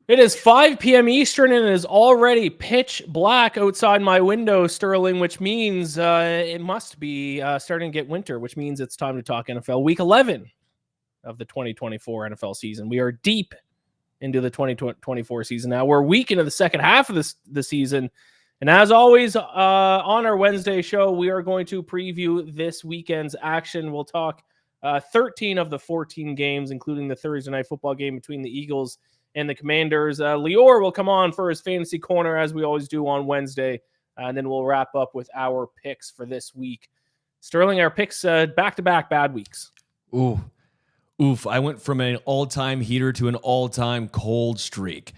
It is 5 p.m. Eastern, and it is already pitch black outside my window, Sterling, which means it must be starting to get winter, which means it's time to talk NFL. Week 11 of the 2024 NFL season. We are deep into the 2024 season now. We're a week into the second half of the season. And as always, on our Wednesday show, we are going to preview this weekend's action. We'll talk 13 of the 14 games, including the Thursday night football game between the Eagles and the Commanders. Lior will come on for his fantasy corner, as we always do on Wednesday, and then we'll wrap up with our picks for this week. Sterling, our picks back-to-back bad weeks. Oof. I went from an all-time heater to an all-time cold streak.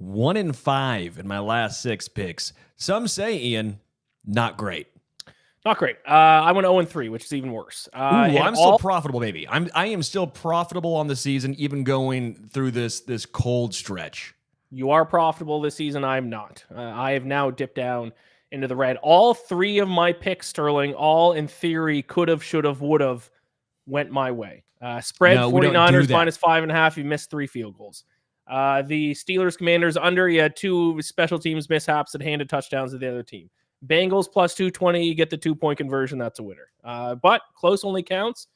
1-5 in my last 6 picks. Some say, Ian, not great. Not great. I went 0-3, which is even worse. I'm still profitable, baby. I am still profitable on the season, even going through this cold stretch. You are profitable this season. I am not. I have now dipped down into the red. All 3 of my picks, Sterling, all in theory, could have, should have, would have, went my way. Spread 49ers minus 5.5. You missed 3 field goals. The Steelers Commanders under. You had 2 special teams mishaps that handed touchdowns to the other team. Bengals plus 220, you get the 2-point conversion. That's a winner. But close only counts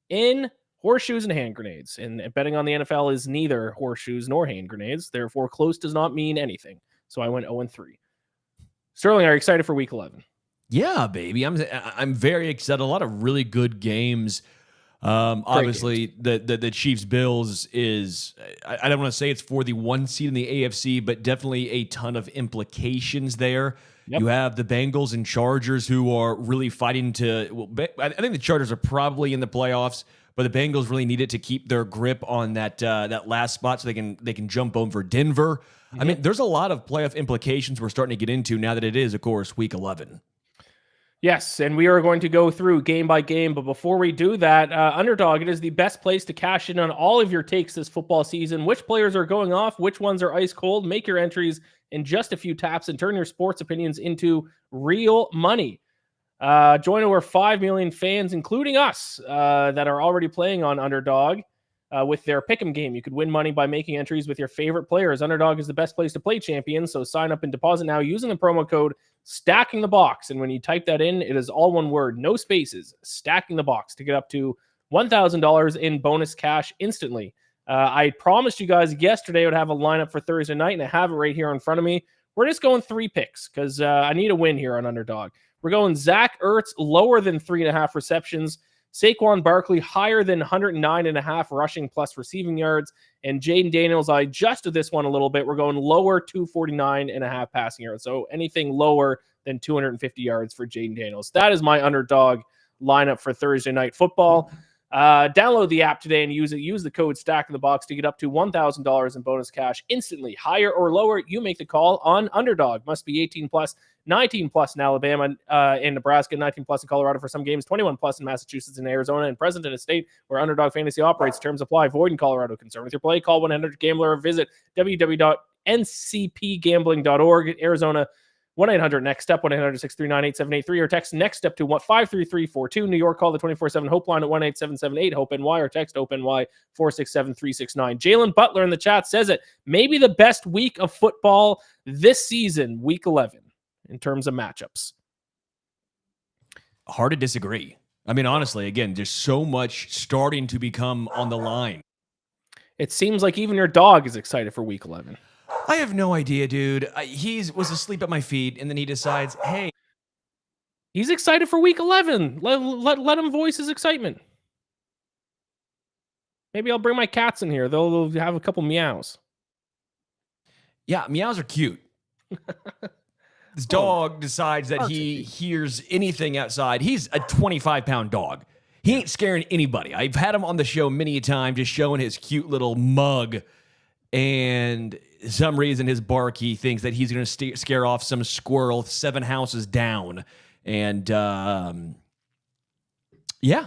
in horseshoes and hand grenades. And betting on the NFL is neither horseshoes nor hand grenades. Therefore, close does not mean anything. So I went 0-3. Sterling, are you excited for Week 11? Yeah, baby. I'm very excited. A lot of really good games. Obviously, the Chiefs Bills is, I don't want to say it's for the 1 seed in the AFC, but definitely a ton of implications there. Yep. You have the Bengals and Chargers who are really fighting to. I think the Chargers are probably in the playoffs, but the Bengals really need it to keep their grip on that last spot so they can jump over Denver. Mm-hmm. I mean, there's a lot of playoff implications we're starting to get into now that it is, of course, Week 11. Yes, and we are going to go through game by game. But before we do that, Underdog, it is the best place to cash in on all of your takes this football season. Which players are going off? Which ones are ice cold? Make your entries in just a few taps and turn your sports opinions into real money. Join over 5 million fans, including us, that are already playing on Underdog with their Pick'em game. You could win money by making entries with your favorite players. Underdog is the best place to play champions, so sign up and deposit now using the promo code Stacking the Box. And when you type that in, it is all one word, no spaces, Stacking the Box, to get up to $1,000 in bonus cash instantly. I promised you guys yesterday I would have a lineup for Thursday night, and I have it right here in front of me. We're just going 3 picks because I need a win here on Underdog. We're going Zach Ertz lower than 3.5 receptions, Saquon Barkley higher than 109.5 rushing plus receiving yards, and Jaden Daniels, I adjusted this one a little bit. We're going lower 249.5 passing yards. So anything lower than 250 yards for Jaden Daniels. That is my Underdog lineup for Thursday night football. Download the app today and use it. Use the code Stack in the Box to get up to $1,000 in bonus cash instantly. Higher or lower, you make the call on Underdog. Must be 18 plus, 19 plus in Alabama and Nebraska, 19 plus in Colorado for some games, 21 plus in Massachusetts and Arizona, and present in a state where Underdog Fantasy operates. Terms apply. Void in Colorado. Concerned with your play? Call 1-800-GAMBLER or visit www.ncpgambling.org. Arizona, 1-800-NEXT-STEP, 1-800-639-8783, or text NEXT STEP to 53342. New York, call the 24/7 Hope line at 1-8778-HOPE-NY, or text HOPE-NY 467-369. Jalen Butler in the chat says it. Maybe the best week of football this season, Week 11, in terms of matchups. Hard to disagree. I mean, honestly, again, there's so much starting to become on the line. It seems like even your dog is excited for Week 11. I have no idea, dude. He was asleep at my feet, and then he decides, hey. He's excited for Week 11. Let him voice his excitement. Maybe I'll bring my cats in here. They'll have a couple meows. Yeah, meows are cute. This dog decides that he hears anything outside. He's a 25-pound dog. He ain't scaring anybody. I've had him on the show many a time just showing his cute little mug, and some reason his bark, he thinks that he's going to scare off some squirrel 7 houses down. And yeah,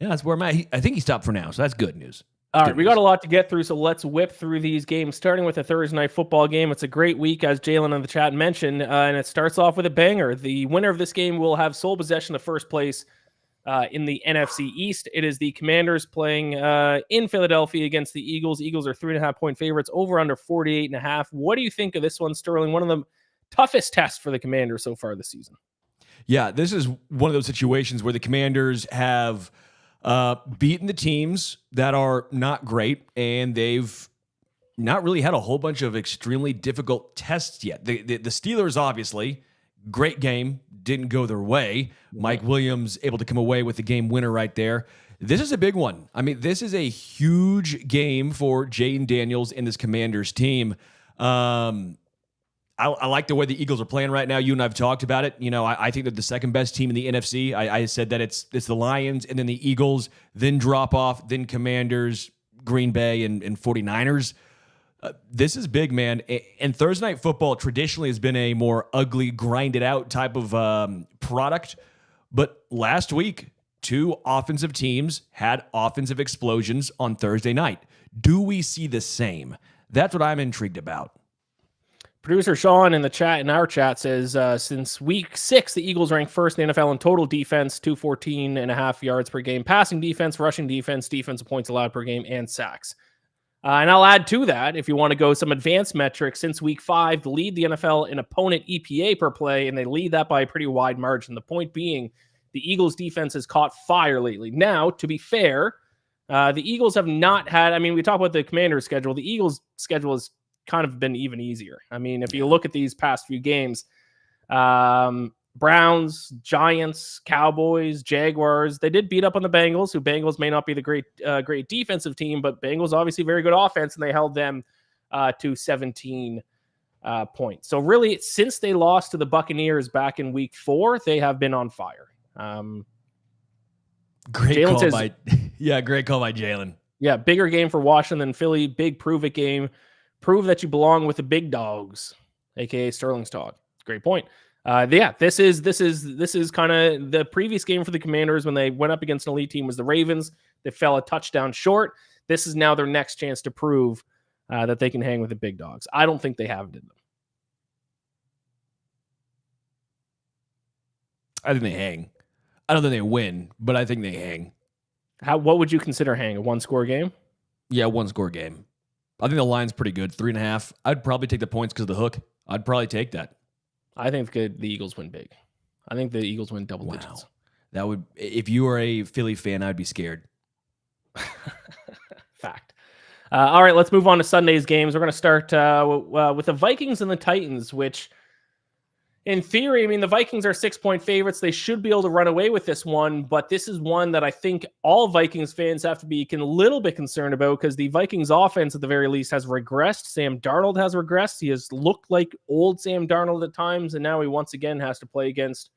that's where I'm at. I think he stopped for now, so that's good news. All right, we got a lot to get through, so let's whip through these games, starting with a Thursday night football game. It's a great week, as Jalen in the chat mentioned, and it starts off with a banger. The winner of this game will have sole possession of first place In the NFC East, it is the Commanders playing in Philadelphia against the Eagles. Eagles are 3.5-point favorites, over under 48.5. What do you think of this one, Sterling? One of the toughest tests for the Commanders so far this season. Yeah, this is one of those situations where the Commanders have beaten the teams that are not great, and they've not really had a whole bunch of extremely difficult tests yet. The Steelers, obviously, great game, didn't go their way. Mike Williams able to come away with the game winner right there. This is a big one. I mean, this is a huge game for Jaden Daniels and this Commanders team. I like the way the Eagles are playing right now. You and I have talked about it. You know, I think they're the second best team in the NFC. I said that it's the Lions and then the Eagles, then drop off, then Commanders, Green Bay, and 49ers. This is big, man. And Thursday Night Football traditionally has been a more ugly, grinded out type of product. But last week, two offensive teams had offensive explosions on Thursday night. Do we see the same? That's what I'm intrigued about. Producer Sean in our chat says, since week 6, the Eagles rank first in the NFL in total defense, 214.5 yards per game, passing defense, rushing defense, defensive points allowed per game, and sacks. And I'll add to that, if you want to go some advanced metrics, since week 5, they lead the NFL in opponent EPA per play, and they lead that by a pretty wide margin. The point being, the Eagles defense has caught fire lately. Now, to be fair, the Eagles have not had, I mean, we talk about the Commanders schedule. The Eagles schedule has kind of been even easier. I mean, if you look at these past few games, Browns, Giants, Cowboys, Jaguars, they did beat up on the Bengals, who Bengals may not be the great defensive team, but Bengals obviously very good offense, and they held them to 17 points. So really, since they lost to the Buccaneers back in week 4, they have been on fire. Great call by Jalen. Yeah, bigger game for Washington than Philly. Big prove-it game. Prove that you belong with the big dogs, aka Sterling's dog. Great point. This is kind of the previous game for the Commanders when they went up against an elite team was the Ravens. They fell a touchdown short. This is now their next chance to prove that they can hang with the big dogs. I don't think they have it in them. I think they hang. I don't think they win, but I think they hang. What would you consider hang? A one-score game? Yeah, one-score game. I think the line's pretty good, 3.5. I'd probably take the points because of the hook. I'd probably take that. I think the Eagles win big. I think the Eagles win double digits. That would, if you were a Philly fan, I'd be scared. Fact. All right, let's move on to Sunday's games. We're going to start with the Vikings and the Titans, which in theory, I mean, the Vikings are 6-point favorites. They should be able to run away with this one, but this is one that I think all Vikings fans have to be a little bit concerned about because the Vikings offense, at the very least, has regressed. Sam Darnold has regressed. He has looked like old Sam Darnold at times, and now he once again has to play against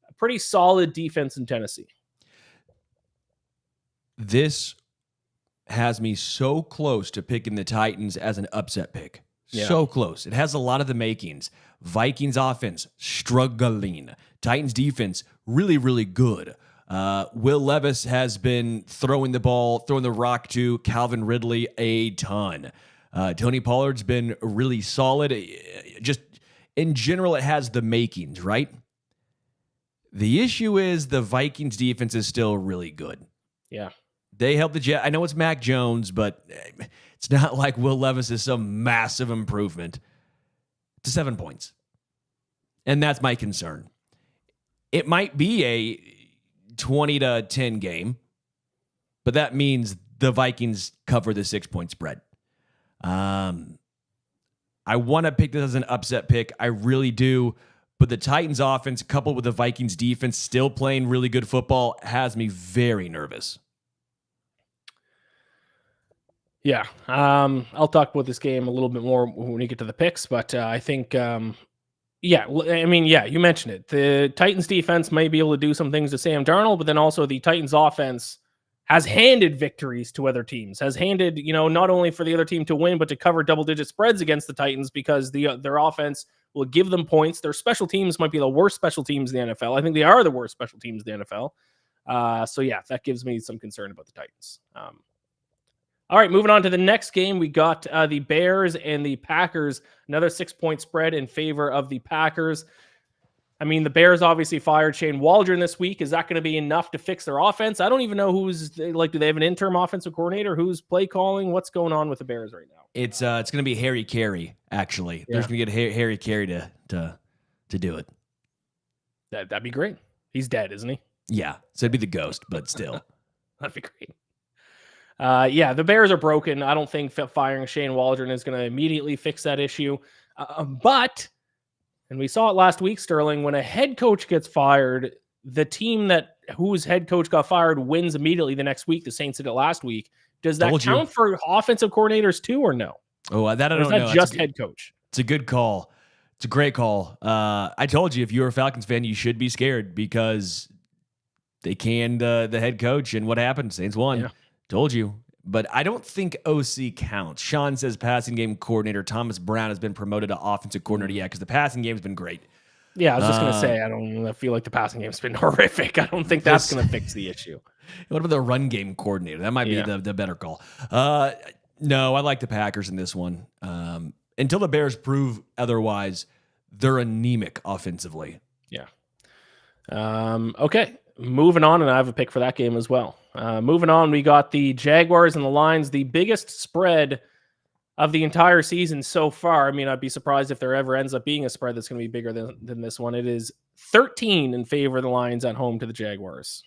a pretty solid defense in Tennessee. This has me so close to picking the Titans as an upset pick. Yeah. So close. It has a lot of the makings. Vikings offense, struggling. Titans defense, really, really good. Will Levis has been throwing the rock to Calvin Ridley a ton. Tony Pollard's been really solid. Just in general, it has the makings, right? The issue is the Vikings defense is still really good. Yeah. They help the Jets. I know it's Mac Jones, but it's not like Will Levis is some massive improvement to 7 points. And that's my concern. It might be a 20-10 game, but that means the Vikings cover the 6-point spread. I want to pick this as an upset pick. I really do. But the Titans offense, coupled with the Vikings defense still playing really good football, has me very nervous. Yeah, I'll talk about this game a little bit more when we get to the picks, but I think, you mentioned it. The Titans defense may be able to do some things to Sam Darnold, but then also the Titans offense has handed victories to other teams, has handed, not only for the other team to win, but to cover double-digit spreads against the Titans because their offense will give them points. Their special teams might be the worst special teams in the NFL. I think they are the worst special teams in the NFL. That gives me some concern about the Titans. All right, moving on to the next game, we got the Bears and the Packers. Another 6-point spread in favor of the Packers. I mean, the Bears obviously fired Shane Waldron this week. Is that going to be enough to fix their offense? I don't even know who's like, do they have an interim offensive coordinator? Who's play calling? What's going on with the Bears right now? It's going to be Harry Carey, actually. Yeah. There's going to get Harry Carey to do it. That'd be great. He's dead, isn't he? Yeah. So it'd be the ghost, but still. That'd be great. Yeah, the Bears are broken. I don't think firing Shane Waldron is going to immediately fix that issue. But, and we saw it last week, Sterling, when a head coach gets fired, the team whose head coach got fired wins immediately the next week. The Saints did it last week. Does that count for offensive coordinators too, or no? Oh, that I don't know. Is that just head coach? It's a good call. It's a great call. I told you, if you're a Falcons fan, you should be scared because they canned the head coach, and what happened? Saints won. Yeah. Told you. But I don't think OC counts. Sean says passing game coordinator. Thomas Brown has been promoted to offensive coordinator. Yeah, because the passing game has been great. Yeah, I was just going to say, I feel like the passing game's been horrific. I don't think that's going to fix the issue. What about the run game coordinator? That might be the better call. No, I like the Packers in this one. Until the Bears prove otherwise, they're anemic offensively. Yeah. Okay. Moving on, and I have a pick for that game as well. Moving on, we got the Jaguars and the Lions, the biggest spread of the entire season so far. I mean, I'd be surprised if there ever ends up being a spread that's going to be bigger than this one. It is 13 in favor of the Lions at home to the Jaguars.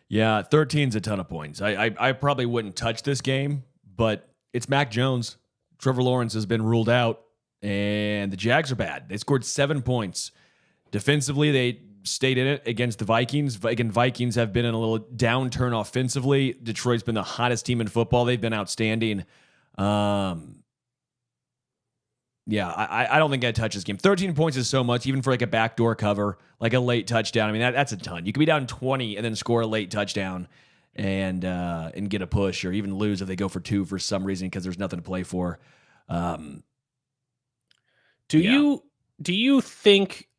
Yeah, 13's a ton of points. I probably wouldn't touch this game, but it's Mac Jones. Trevor Lawrence has been ruled out, and the Jags are bad. They scored 7 points. Defensively, they stayed in it against the Vikings. Again, Vikings have been in a little downturn offensively. Detroit's been the hottest team in football. They've been outstanding. I don't think I'd touch this game. 13 points is so much, even for like a backdoor cover, like a late touchdown. I mean, that's a ton. You could be down 20 and then score a late touchdown and get a push, or even lose if they go for 2 for some reason because there's nothing to play for. Do you think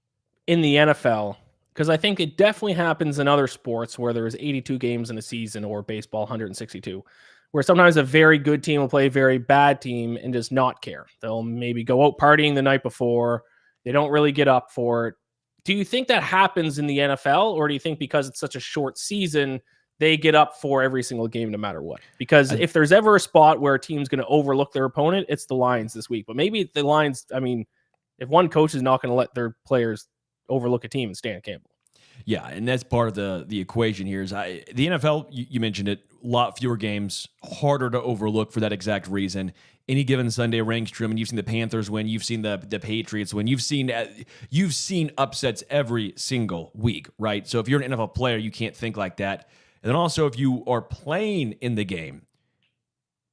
in the NFL, because I think it definitely happens in other sports where there's 82 games in a season, or baseball 162, where sometimes a very good team will play a very bad team and just not care. They'll maybe go out partying the night before. They don't really get up for it. Do you think that happens in the NFL, or do you think because it's such a short season, they get up for every single game no matter what? Because if there's ever a spot where a team's going to overlook their opponent, it's the Lions this week. But maybe the Lions, I mean, if one coach is not going to let their players overlook a team, it's Dan Campbell. Yeah, and that's part of the equation here. Is the NFL, you mentioned it, a lot fewer games, harder to overlook for that exact reason. Any given Sunday rings true. I mean, you've seen the Panthers win, you've seen the Patriots win, you've seen upsets every single week, right? So if you're an NFL player, you can't think like that. And then also, if you are playing in the game,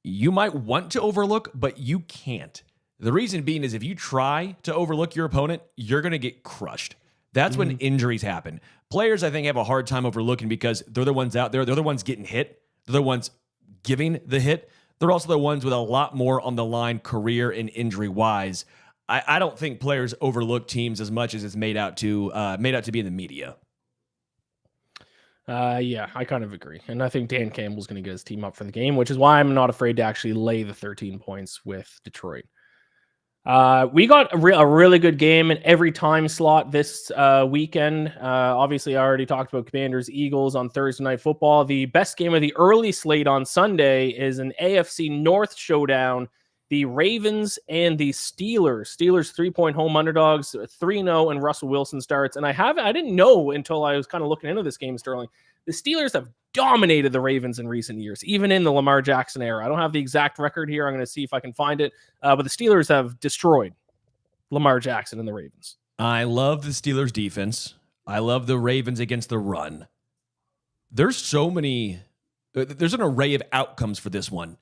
you might want to overlook, but you can't. The reason being is if you try to overlook your opponent, you're going to get crushed. That's when injuries happen. Players, I think, have a hard time overlooking because they're the ones out there. They're the ones getting hit. They're the ones giving the hit. They're also the ones with a lot more on the line career and injury-wise. I don't think players overlook teams as much as it's made out to be in the media. Yeah, I kind of agree. And I think Dan Campbell's going to get his team up for the game, which is why I'm not afraid to actually lay the 13 points with Detroit. We got a really good game in every time slot this weekend. Obviously, I already talked about Commanders Eagles on Thursday Night Football. The best game of the early slate on Sunday is an AFC North showdown. The Ravens and the Steelers. Steelers 3-point home underdogs, 3-0, and Russell Wilson starts. And I didn't know until I was kind of looking into this game, Sterling. The Steelers have dominated the Ravens in recent years, even in the Lamar Jackson era. I don't have the exact record here. I'm going to see if I can find it. But the Steelers have destroyed Lamar Jackson and the Ravens. I love the Steelers defense. I love the Ravens against the run. There's an array of outcomes for this one.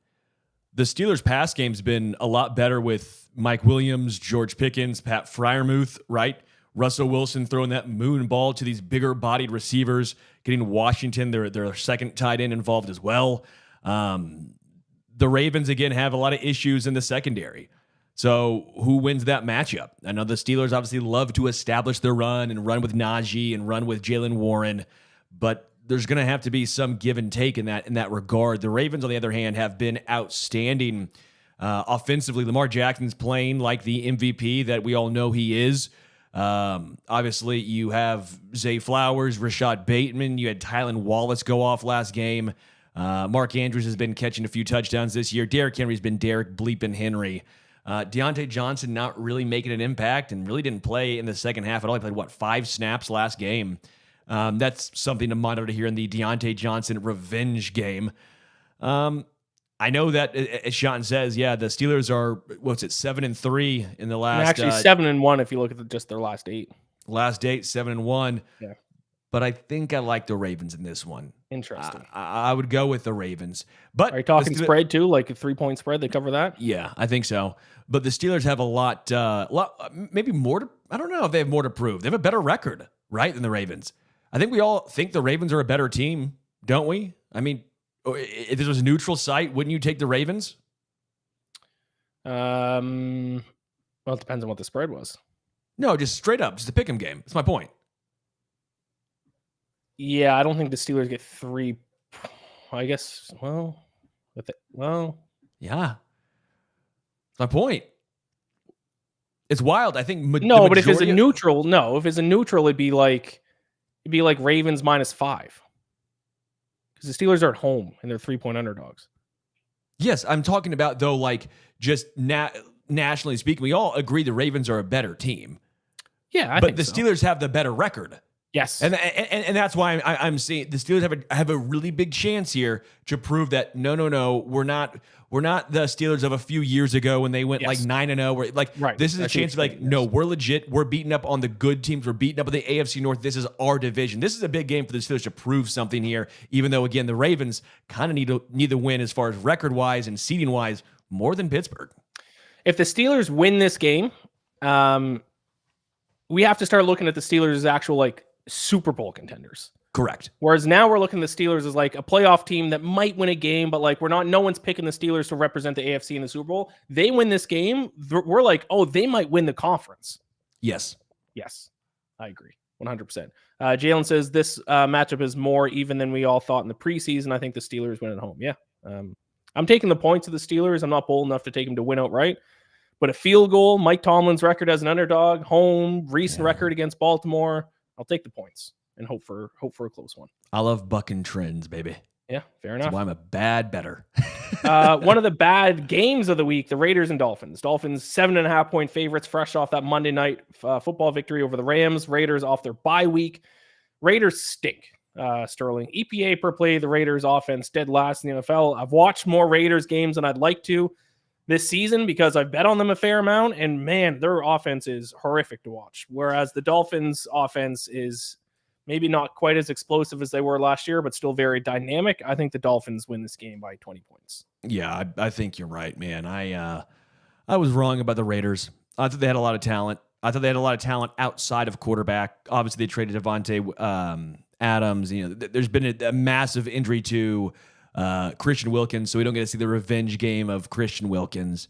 The Steelers pass game's been a lot better with Mike Williams, George Pickens, Pat Freiermuth, right? Russell Wilson throwing that moon ball to these bigger bodied receivers, getting Washington, their second tight end, involved as well. The Ravens, again, have a lot of issues in the secondary. So who wins that matchup? I know the Steelers obviously love to establish their run and run with Najee and run with Jalen Warren, but there's going to have to be some give and take in that regard. The Ravens, on the other hand, have been outstanding offensively. Lamar Jackson's playing like the MVP that we all know he is. Obviously, you have Zay Flowers, Rashad Bateman. You had Tylan Wallace go off last game. Mark Andrews has been catching a few touchdowns this year. Derrick Henry's been Derrick Bleepin' Henry. Deontay Johnson not really making an impact and really didn't play in the second half at all. He played, 5 snaps last game. That's something to monitor here in the Deontay Johnson revenge game. I know that, as Sean says, the Steelers are, 7-3 in the last. And actually 7-1 if you look at just their last 8. Last 8, 7-1. Yeah. But I think I like the Ravens in this one. Interesting. I would go with the Ravens. But are you talking spread too? Like a 3-point spread? They cover that? Yeah, I think so. But the Steelers have a lot, maybe more to, I don't know if they have more to prove. They have a better record, right, than the Ravens. I think we all think the Ravens are a better team, don't we? I mean, if this was a neutral site, wouldn't you take the Ravens? Well, it depends on what the spread was. No, just straight up, just a pick'em game. That's my point. Yeah, I don't think the Steelers get 3. I guess. Yeah, that's my point. It's wild. I think no, but if it's a neutral, it'd be like Ravens -5 because the Steelers are at home and they're 3-point underdogs. Yes, I'm talking about though, like just nationally speaking, we all agree the Ravens are a better team. Yeah, but the Steelers have the better record. Yes, and that's why I'm saying the Steelers have a really big chance here to prove that no, we're not the Steelers of a few years ago when they went like 9-0. We're like, right. This is a chance to be like, no, we're legit. We're beating up on the good teams. We're beating up on the AFC North. This is our division. This is a big game for the Steelers to prove something here. Even though again the Ravens kind of need the win as far as record wise and seeding wise more than Pittsburgh. If the Steelers win this game, we have to start looking at the Steelers as actual Super Bowl contenders. Correct. Whereas now we're looking at the Steelers as like a playoff team that might win a game, but no one's picking the Steelers to represent the AFC in the Super Bowl. They win this game, we're like, oh, they might win the conference. Yes, I agree 100%. Jalen says this matchup is more even than we all thought in the preseason. I think the Steelers win at home. Yeah, I'm taking the points of the Steelers. I'm not bold enough to take them to win outright. But a field goal, Mike Tomlin's record as an underdog, home, recent record against Baltimore. I'll take the points and hope for a close one. I love bucking trends, baby. Yeah, fair enough. That's why I'm a bad better. One of the bad games of the week, the Raiders and Dolphins. Dolphins 7.5-point favorites, fresh off that Monday night football victory over the Rams. Raiders off their bye week. Raiders stink. Sterling. EPA per play, the Raiders offense dead last in the NFL. I've watched more Raiders games than I'd like to this season because I've bet on them a fair amount, and man, their offense is horrific to watch. Whereas the Dolphins offense is maybe not quite as explosive as they were last year, but still very dynamic. I think the Dolphins win this game by 20 points. Yeah, I think you're right, man. I was wrong about the Raiders. I thought they had a lot of talent. I thought they had a lot of talent outside of quarterback. Obviously, they traded Devontae Adams. There's been a massive injury to Christian Wilkins, so we don't get to see the revenge game of Christian Wilkins.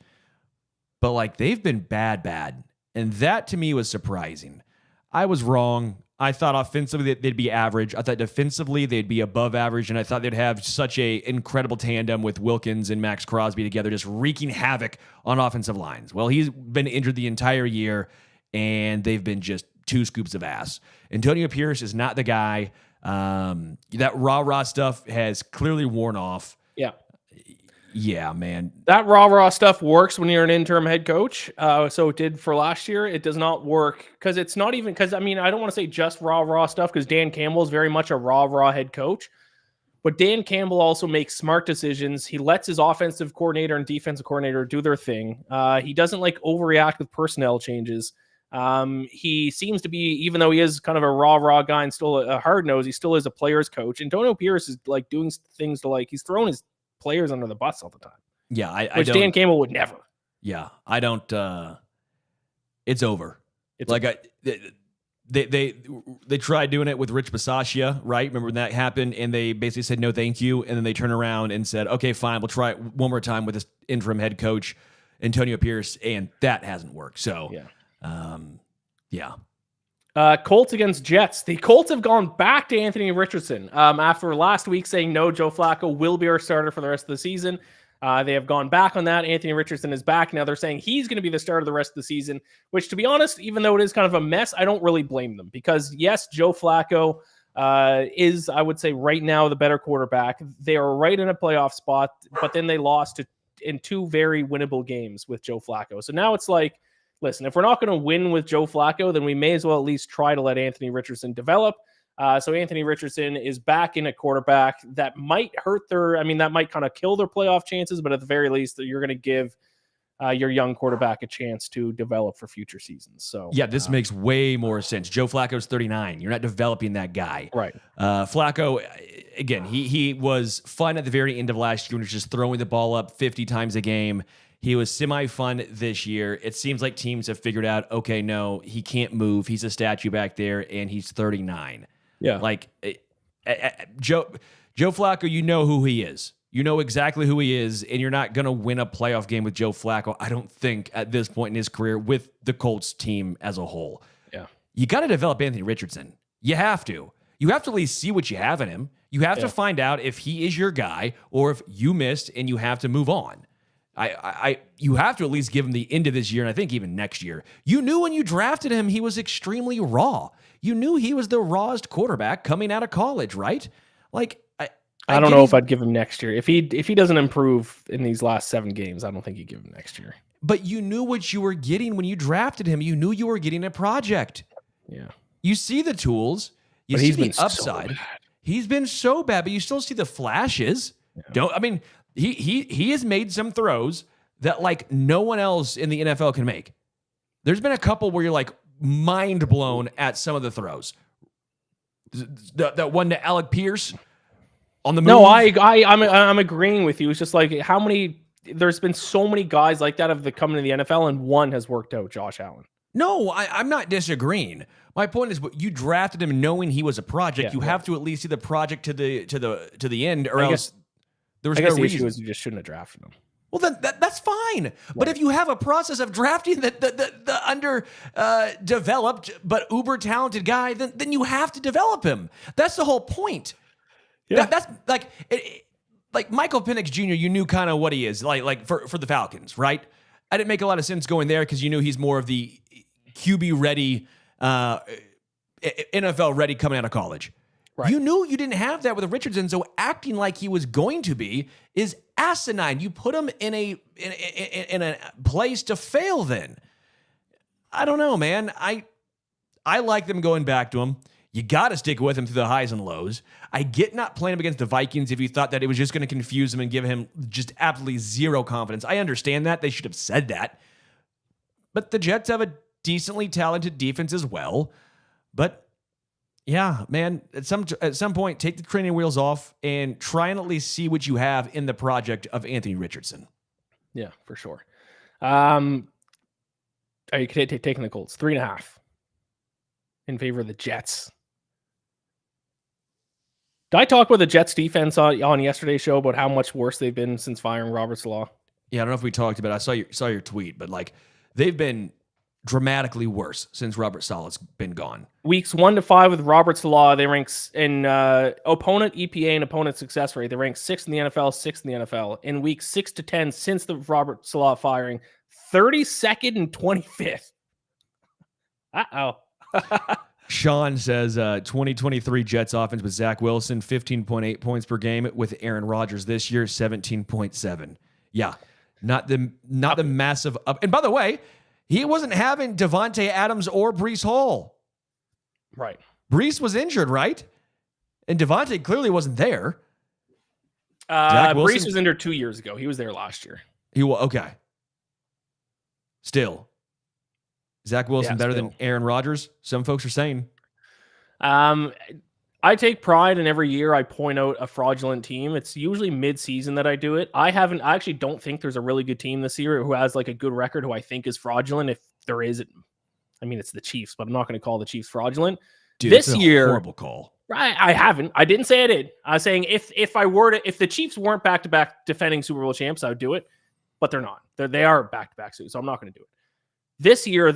But they've been bad, and that to me was surprising. I was wrong. I thought offensively they'd be average. I thought defensively they'd be above average, and I thought they'd have such a incredible tandem with Wilkins and Max Crosby together, just wreaking havoc on offensive lines. Well, he's been injured the entire year, and they've been just 2 scoops of ass. Antonio Pierce is not the guy. That rah-rah stuff has clearly worn off. Yeah, man. That rah-rah stuff works when you're an interim head coach. So it did for last year. It does not work because it's not even because, I don't want to say just rah-rah stuff because Dan Campbell is very much a rah-rah head coach. But Dan Campbell also makes smart decisions. He lets his offensive coordinator and defensive coordinator do their thing. He doesn't overreact with personnel changes. He seems to be, even though he is kind of a rah-rah guy and still a hard nose, he still is a player's coach. Antonio Pierce is doing things to he's throwing his players under the bus all the time. Yeah, which Dan Campbell would never. Yeah, I don't. It's over. It's they tried doing it with Rich Bisaccia, right? Remember when that happened, and they basically said no, thank you, and then they turned around and said, okay, fine, we'll try it one more time with this interim head coach Antonio Pierce, and that hasn't worked. So, yeah. Colts against Jets. The Colts have gone back to Anthony Richardson after last week saying no, Joe Flacco will be our starter for the rest of the season. They have gone back on that. Anthony Richardson is back. Now they're saying he's going to be the starter the rest of the season, which, to be honest, even though it is kind of a mess, I don't really blame them because, yes, Joe Flacco is, I would say, right now the better quarterback. They are right in a playoff spot, but then they lost in 2 very winnable games with Joe Flacco. So now it's like, listen, if we're not going to win with Joe Flacco, then we may as well at least try to let Anthony Richardson develop. So Anthony Richardson is back in a quarterback that might that might kind of kill their playoff chances, but at the very least, you're going to give your young quarterback a chance to develop for future seasons. So yeah, this makes way more sense. Joe Flacco's 39. You're not developing that guy. Right. Flacco, again, he was fun at the very end of last year when he was just throwing the ball up 50 times a game. He was semi-fun this year. It seems like teams have figured out, okay, no, he can't move. He's a statue back there, and he's 39. Yeah. Like, Joe Flacco, you know who he is. You know exactly who he is, and you're not going to win a playoff game with Joe Flacco, I don't think, at this point in his career with the Colts team as a whole. Yeah. You got to develop Anthony Richardson. You have to. You have to at least see what you have in him. You have to find out if he is your guy or if you missed and you have to move on. You have to at least give him the end of this year, and I think even next year. You knew when you drafted him, he was extremely raw. You knew he was the rawest quarterback coming out of college, right? Like, I don't know if I'd give him next year. If he doesn't improve in these last 7 games, I don't think you'd give him next year. But you knew what you were getting when you drafted him. You knew you were getting a project. Yeah. You see the tools. You see the upside. So he's been so bad, but you still see the flashes. Yeah. He has made some throws that like no one else in the NFL can make. There's been a couple where you're like mind blown at some of the throws. That one to Alec Pierce on the move. No, I'm agreeing with you. It's just like how many. There's been so many guys like that have come into the NFL, and one has worked out. Josh Allen. No, I'm not disagreeing. My point is, you drafted him knowing he was a project. You have to at least see the project to the end, or else there was no reason. The issue is you just shouldn't have drafted him. Well, then that's fine. Right. But if you have a process of drafting the underdeveloped but uber talented guy, then you have to develop him. That's the whole point. Yeah. That's like like Michael Penix Jr. You knew kind of what he is like for the Falcons, right? I didn't make a lot of sense going there because you knew he's more of the QB ready, NFL ready coming out of college. Right. You knew you didn't have that with Richardson, so acting like he was going to be is asinine. You put him in a place to fail. Then I don't know, man. I like them going back to him. You got to stick with him through the highs and lows. I get not playing him against the Vikings if you thought that it was just going to confuse him and give him just absolutely zero confidence. I understand that. They should have said that. But the Jets have a decently talented defense as well. But yeah, man, at some point, take the training wheels off and try and at least see what you have in the project of Anthony Richardson. Yeah, for sure. Are you taking the Colts? 3.5 in favor of the Jets. Did I talk about the Jets defense on yesterday's show about how much worse they've been since firing Robert Saleh? Yeah, I don't know if we talked about it. I saw your tweet, but like they've been dramatically worse since Robert Saleh's been gone. Weeks 1 to 5 with Robert Saleh, they rank in opponent EPA and opponent success rate. They rank 6th in the NFL, 6th in the NFL. In weeks 6 to 10 since the Robert Saleh firing, 32nd and 25th. Uh-oh. Sean says 2023 Jets offense with Zach Wilson, 15.8 points per game. With Aaron Rodgers this year, 17.7. Yeah, not the massive up. And by the way, he wasn't having Devontae Adams or Breece Hall. Right. Breece was injured, right? And Devontae clearly wasn't there. Breece was injured 2 years ago. He was there last year. He was okay. Still. Zach Wilson better than Aaron Rodgers? Some folks are saying. I take pride in every year I point out a fraudulent team. It's usually mid-season that I do it. I actually don't think there's a really good team this year who has like a good record who I think is fraudulent. If there is, it's the Chiefs, but I'm not going to call the Chiefs fraudulent. Dude, this year, horrible call. Right, I haven't. I didn't say I did. I was saying if the Chiefs weren't back-to-back defending Super Bowl champs, I would do it, but they're not. They are back-to-back, so I'm not going to do it. This year,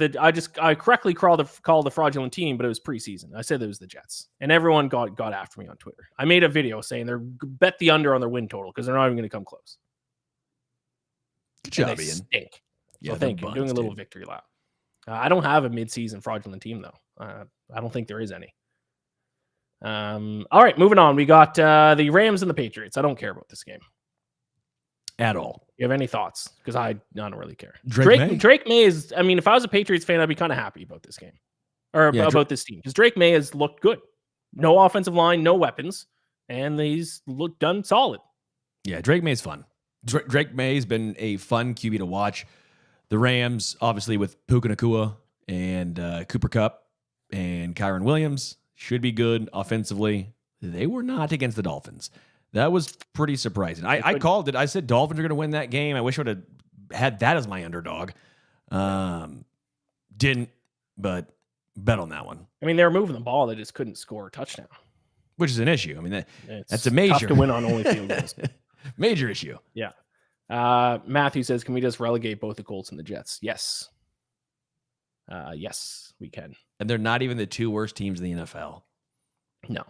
I correctly called the fraudulent team, but it was preseason. I said it was the Jets, and everyone got after me on Twitter. I made a video saying they're bet the under on their win total because they're not even going to come close. Good job, and they Iain. stink. Yeah, So thank you. I'm doing a little victory lap. I don't have a mid-season fraudulent team, though. I don't think there is any. All right, moving on. We got the Rams and the Patriots. I don't care about this game at all. You have any thoughts? Because I don't really care. Drake May is, I mean, if I was a Patriots fan, I'd be kind of happy about this game or about this team because Drake May has looked good. No offensive line, no weapons, and he's looked done solid. Yeah, Drake May's fun. Drake May's been a fun QB to watch. The Rams, obviously, with Puka Nacua and Cooper Kupp and Kyron Williams, should be good offensively. They were not against the Dolphins. That was pretty surprising. I called it. I said Dolphins are going to win that game. I wish I would have had that as my underdog. Didn't, but bet on that one. I mean, they were moving the ball. They just couldn't score a touchdown. Which is an issue. I mean, that's a major. Tough to win on only field goals. Major issue. Yeah. Matthew says, can we just relegate both the Colts and the Jets? Yes. Yes, we can. And they're not even the two worst teams in the NFL. No.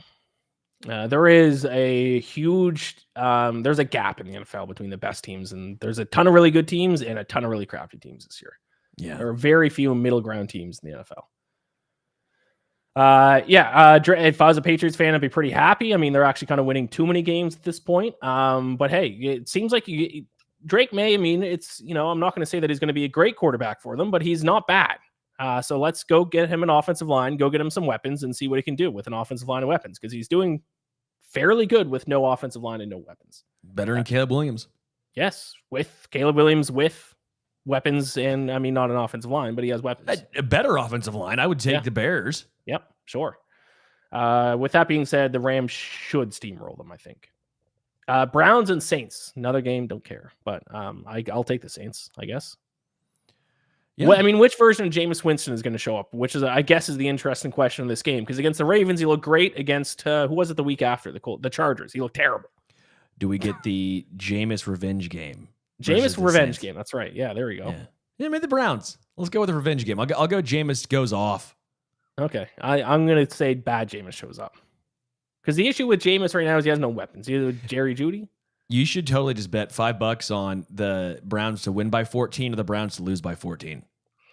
There is a huge, there's a gap in the NFL between the best teams, and there's a ton of really good teams and a ton of really crappy teams this year. Yeah. There are very few middle ground teams in the NFL. If I was a Patriots fan, I'd be pretty happy. I mean, they're actually kind of winning too many games at this point. But hey, it seems like Drake May, I mean, it's, I'm not going to say that he's going to be a great quarterback for them, but he's not bad. So let's go get him an offensive line, go get him some weapons and see what he can do with an offensive line of weapons, because he's doing fairly good with no offensive line and no weapons. Better than Caleb Williams. Yes, with Caleb Williams with weapons, and I mean, not an offensive line, but he has weapons. A better offensive line. I would take the Bears. Yep, sure. With that being said, the Rams should steamroll them, I think. Browns and Saints, another game, don't care. But I'll take the Saints, I guess. Yeah. Well, I mean, which version of Jameis Winston is going to show up? Which is, I guess, is the interesting question in this game. Because against the Ravens, he looked great. Against, who was it the week after? The Chargers. He looked terrible. Do we get the Jameis revenge game? Jameis revenge game. That's right. Yeah, there we go. Yeah, maybe the Browns. Let's go with the revenge game. I'll go Jameis goes off. Okay. I'm going to say bad Jameis shows up. Because the issue with Jameis right now is he has no weapons. Either Jerry Jeudy. You should totally just bet $5 on the Browns to win by 14 or the Browns to lose by 14.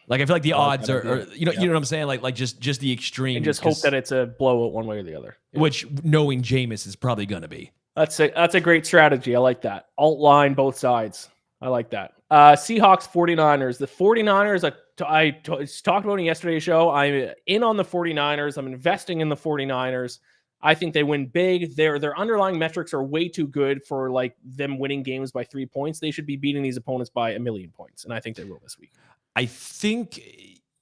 Like, I feel like the odds are you know what I'm saying? Like just the extreme. And just hope that it's a blowout one way or the other. Yeah. Which, knowing Jameis, is probably going to be. That's a great strategy. I like that. Alt line both sides. I like that. Seahawks 49ers. The 49ers, I talked about in yesterday's show. I'm in on the 49ers. I'm investing in the 49ers. I think they win big. Their underlying metrics are way too good for like them winning games by 3 points. They should be beating these opponents by 1,000,000 points, and I think they will this week. I think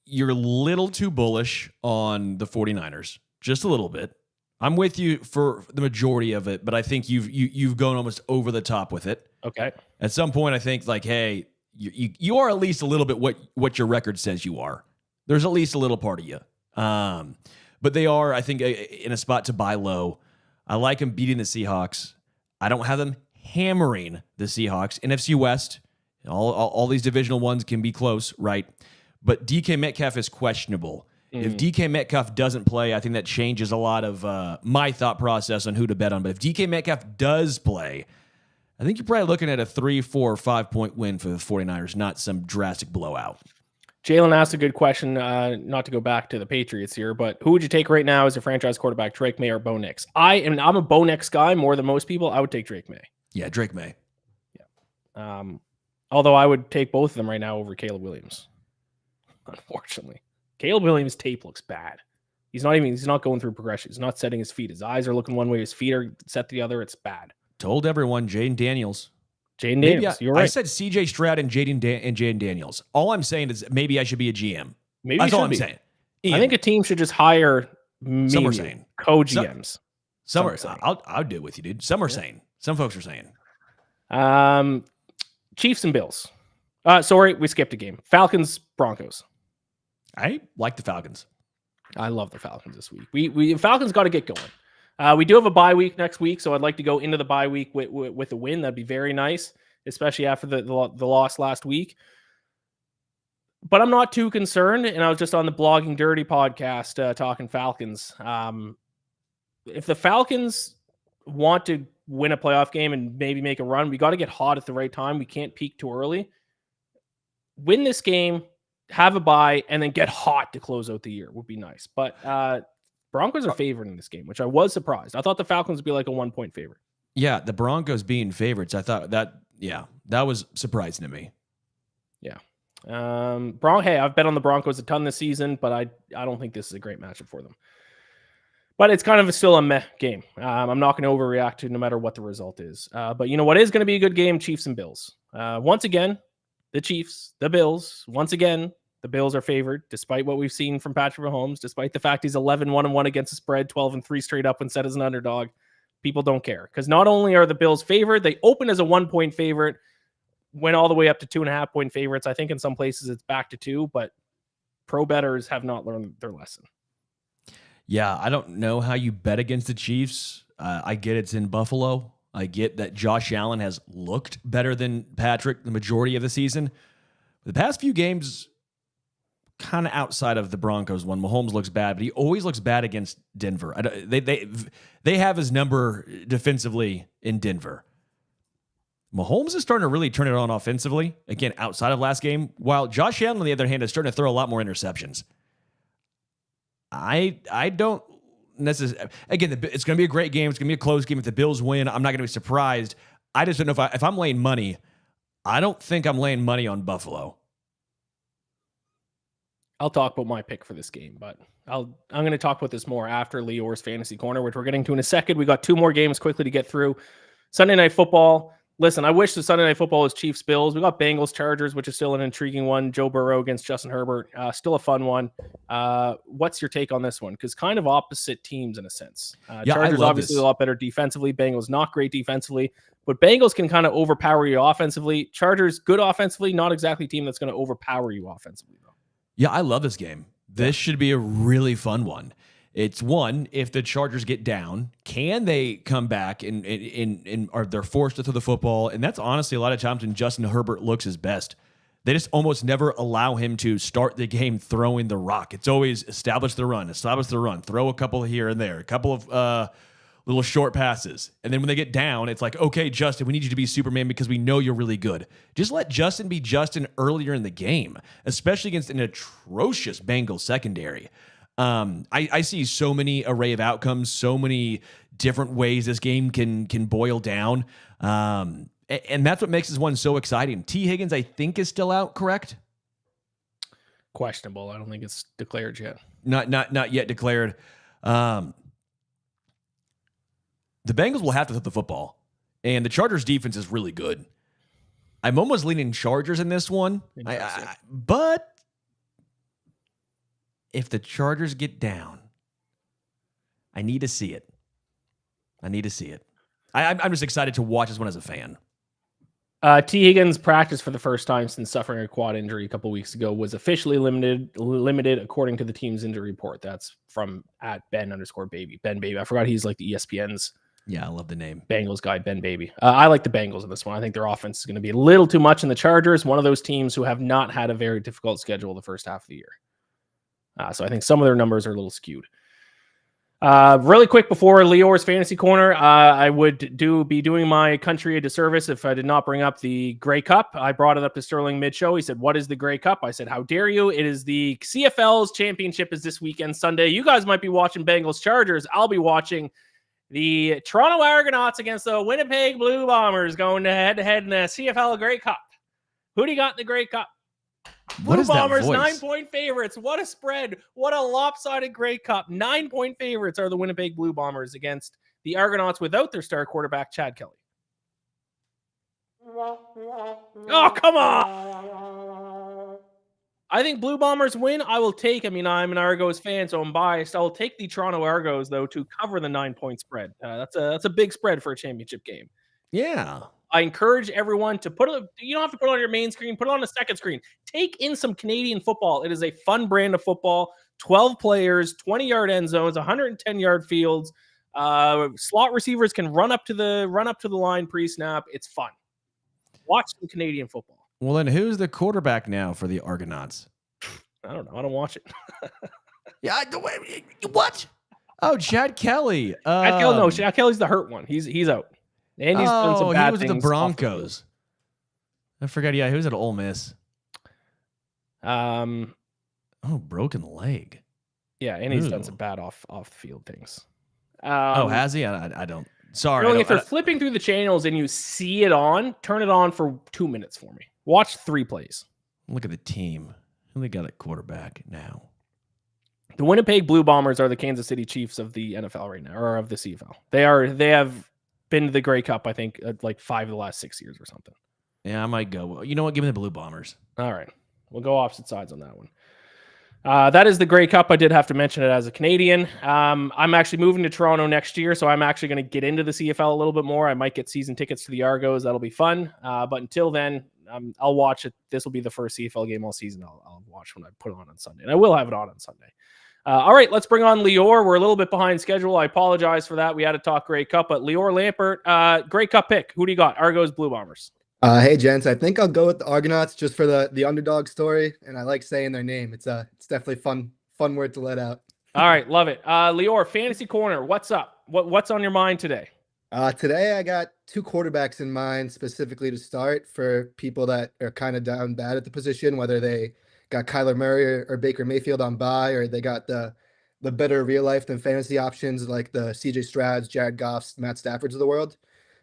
you're a little too bullish on the 49ers, just a little bit. I'm with you for the majority of it, but I think you've gone almost over the top with it. Okay. At some point, I think like, hey, you are at least a little bit what your record says you are. There's at least a little part of you. But they are, I think, in a spot to buy low. I like them beating the Seahawks. I don't have them hammering the Seahawks. NFC West, all these divisional ones can be close, right? But DK Metcalf is questionable. If DK Metcalf doesn't play, I think that changes a lot of my thought process on who to bet on. But if DK Metcalf does play, I think you're probably looking at a 3, 4, or 5 point win for the 49ers, not some drastic blowout. Jalen asked a good question, not to go back to the Patriots here, but who would you take right now as your franchise quarterback, Drake May or Bo Nix? I'm a Bo Nix guy more than most people. I would take Drake May. Yeah, Drake May. Yeah. Although I would take both of them right now over Caleb Williams. Unfortunately. Caleb Williams' tape looks bad. He's not going through progression. He's not setting his feet. His eyes are looking one way. His feet are set the other. It's bad. Told everyone, Jaden Daniels. Jaden Daniels, you're right. I said CJ Stroud and Jaden Daniels. All I'm saying is maybe I should be a GM. Maybe that's all I'm saying. Iain. I think a team should just hire some are saying co-GMs. Some are saying. I'll do it with you, dude. Some are saying. Some folks are saying. Chiefs and Bills. Sorry, we skipped a game. Falcons, Broncos. I like the Falcons. I love the Falcons this week. We Falcons got to get going. We do have a bye week next week, so I'd like to go into the bye week with a win. That'd be very nice, especially after the loss last week. But I'm not too concerned, and I was just on the Blogging Dirty podcast talking Falcons. If the Falcons want to win a playoff game and maybe make a run, we got to get hot at the right time. We can't peak too early. win this game, have a bye, and then get hot to close out the year would be nice. But Broncos are favored in this game, which I was surprised. I thought the Falcons would be like a 1-point favorite. Yeah, the Broncos being favorites, I thought that was surprising to me. Yeah. Hey, I've bet on the Broncos a ton this season, but I don't think this is a great matchup for them. But it's kind of still a meh game. I'm not going to overreact to no matter what the result is. But you know what is going to be a good game? Chiefs and Bills. Once again, the Chiefs, the Bills. Once again, the Bills are favored, despite what we've seen from Patrick Holmes, despite the fact he's 11-1-1 against the spread, 12-3 straight up and set as an underdog. People don't care because not only are the Bills favored, they open as a 1-point favorite, went all the way up to 2.5-point favorites. I think in some places it's back to 2, but pro bettors have not learned their lesson. Yeah, I don't know how you bet against the Chiefs. I get it's in Buffalo. I get that Josh Allen has looked better than Patrick the majority of the season. The past few games, kind of outside of the Broncos one, Mahomes looks bad, but he always looks bad against Denver. They have his number defensively in Denver. Mahomes is starting to really turn it on offensively, again, outside of last game, while Josh Allen, on the other hand, is starting to throw a lot more interceptions. I don't necessarily. Again, it's going to be a great game. It's going to be a close game. If the Bills win, I'm not going to be surprised. I just don't know if I'm laying money. I don't think I'm laying money on Buffalo. I'll talk about my pick for this game, but I'm going to talk about this more after Lior's Fantasy Corner, which we're getting to in a second. We got 2 more games quickly to get through. Sunday Night Football. Listen, I wish the Sunday Night Football was Chiefs Bills. We got Bengals Chargers, which is still an intriguing one. Joe Burrow against Justin Herbert, still a fun one. What's your take on this one? Because kind of opposite teams in a sense. Chargers obviously a lot better defensively. Bengals not great defensively, but Bengals can kind of overpower you offensively. Chargers good offensively, not exactly a team that's going to overpower you offensively though. Yeah, I love this game. This should be a really fun one. It's one, if the Chargers get down, can they come back and are they're forced to throw the football? And that's honestly a lot of times when Justin Herbert looks his best. They just almost never allow him to start the game throwing the rock. It's always establish the run, throw a couple here and there, a couple of little short passes. And then when they get down, it's like, okay, Justin, we need you to be Superman because we know you're really good. Just let Justin be Justin earlier in the game, especially against an atrocious Bengals secondary. I see so many array of outcomes, so many different ways this game can boil down. And that's what makes this one so exciting. T. Higgins, I think, is still out, correct? Questionable. I don't think it's declared yet. Not yet declared. The Bengals will have to throw the football, and the Chargers defense is really good. I'm almost leaning Chargers in this one, but if the Chargers get down, I need to see it. I'm just excited to watch this one as a fan. T. Higgins practiced for the first time since suffering a quad injury a couple weeks ago, was officially limited according to the team's injury report. That's from @Ben_baby. Ben Baby. I forgot he's like the ESPN's. Yeah, I love the name. Bengals guy, Ben Baby. I like the Bengals in this one. I think their offense is going to be a little too much in the Chargers, one of those teams who have not had a very difficult schedule the first half of the year. So I think some of their numbers are a little skewed. Really quick before Lior's Fantasy Corner, I would be doing my country a disservice if I did not bring up the Grey Cup. I brought it up to Sterling mid-show. He said, "What is the Grey Cup?" I said, "How dare you? It is the CFL's championship is this weekend, Sunday. You guys might be watching Bengals Chargers. I'll be watching the Toronto Argonauts against the Winnipeg Blue Bombers going head-to-head in the CFL Grey Cup. Who do you got in the Grey Cup? Blue Bombers, 9-point favorites. What a spread. What a lopsided Grey Cup. 9-point favorites are the Winnipeg Blue Bombers against the Argonauts without their star quarterback, Chad Kelly. Oh, come on. I think Blue Bombers win. I will take, I'm an Argos fan, so I'm biased. I will take the Toronto Argos, though, to cover the 9-point spread. That's a big spread for a championship game. Yeah. I encourage everyone to you don't have to put it on your main screen, put it on a second screen. Take in some Canadian football. It is a fun brand of football. 12 players, 20-yard end zones, 110-yard fields. Slot receivers can run up to the line pre-snap. It's fun. Watch some Canadian football. Well, then who's the quarterback now for the Argonauts? I don't know. I don't watch it. Yeah, what? Oh, Chad Kelly. Chad Kelly's the hurt one. He's out. And he's done some bad things. He was with the Broncos. I forgot. Yeah, he was at Ole Miss. Oh, broken leg. Yeah, and he's done Ooh. some bad off the field things. Oh, has he? I don't. Sorry, If you're flipping through the channels and you see it on, turn it on for 2 minutes for me. Watch 3 plays. Look at the team. Who they got at quarterback now? The Winnipeg Blue Bombers are the Kansas City Chiefs of the NFL right now, or of the CFL. They have been to the Grey Cup, I think, like 5 of the last 6 years or something. Yeah, I might go. You know what? Give me the Blue Bombers. All right. We'll go opposite sides on that one. That is the Grey Cup. I did have to mention it as a Canadian. I'm actually moving to Toronto next year, so I'm actually going to get into the CFL a little bit more. I might get season tickets to the Argos. That'll be fun. But until then, I'll watch it. This will be the first CFL game all season. I'll watch when I put it on Sunday, and I will have it on Sunday. All right, let's bring on Lior. We're a little bit behind schedule. I apologize for that. We had to talk Grey Cup, but Lior Lampert, Grey Cup pick. Who do you got? Argos, Blue Bombers. Hey, gents. I think I'll go with the Argonauts just for the underdog story, and I like saying their name. It's definitely fun word to let out. All right, love it. Lior, Fantasy Corner. What's up? What's on your mind today? Today I got 2 quarterbacks in mind specifically to start for people that are kind of down bad at the position, whether they got Kyler Murray or Baker Mayfield on bye, or they got the better real life than fantasy options like the CJ Strouds, Jared Goffs, Matt Staffords of the world.